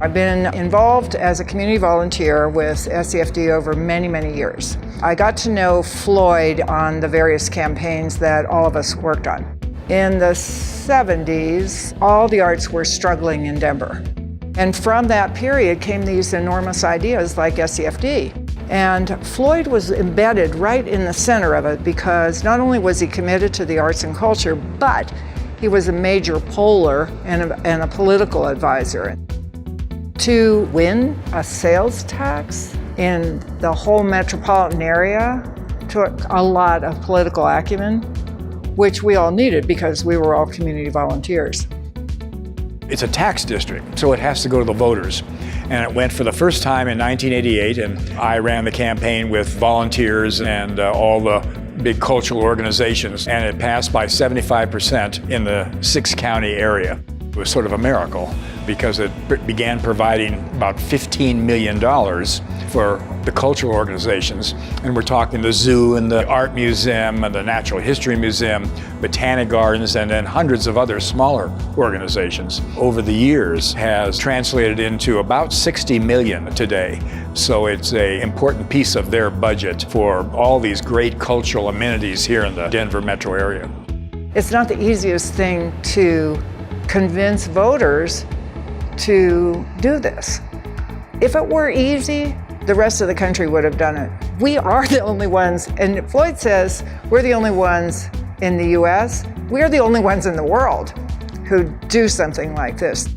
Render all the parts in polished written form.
I've been involved as a community volunteer with SCFD over many, many years. I got to know Floyd on the various campaigns that all of us worked on. In the 70s, all the arts were struggling in Denver. And from that period came these enormous ideas like SCFD. And Floyd was embedded right in the center of it because not only was he committed to the arts and culture, but he was a major poller and a political advisor. To win a sales tax in the whole metropolitan area took a lot of political acumen, which we all needed because we were all community volunteers. It's a tax district, so it has to go to the voters. And it went for the first time in 1988, and I ran the campaign with volunteers and all the big cultural organizations, and it passed by 75% in the 6-county area. It was sort of a miracle because it began providing about $15 million for the cultural organizations. And we're talking the zoo and the art museum and the natural history museum, botanic gardens, and then hundreds of other smaller organizations. Over the years has translated into about $60 million today. So it's an important piece of their budget for all these great cultural amenities here in the Denver metro area. It's not the easiest thing to convince voters to do this. If it were easy, the rest of the country would have done it. We are the only ones, and Floyd says we're the only ones in the US, we're the only ones in the world who do something like this.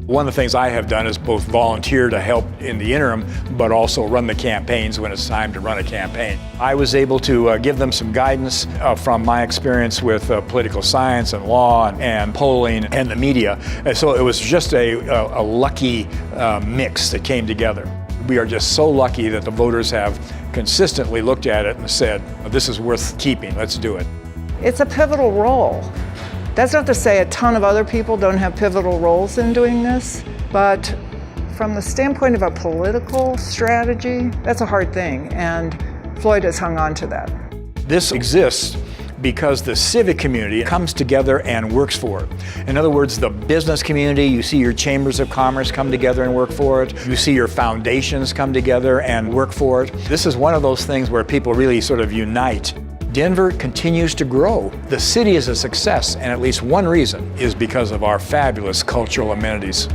One of the things I have done is both volunteer to help in the interim, but also run the campaigns when it's time to run a campaign. I was able to give them some guidance from my experience with political science and law and polling and the media. And so it was just a lucky mix that came together. We are just so lucky that the voters have consistently looked at it and said, this is worth keeping, let's do it. It's a pivotal role. That's not to say a ton of other people don't have pivotal roles in doing this, but from the standpoint of a political strategy, that's a hard thing, and Floyd has hung on to that. This exists because the civic community comes together and works for it. In other words, the business community, you see your chambers of commerce come together and work for it. You see your foundations come together and work for it. This is one of those things where people really sort of unite. Denver continues to grow. The city is a success, and at least one reason is because of our fabulous cultural amenities.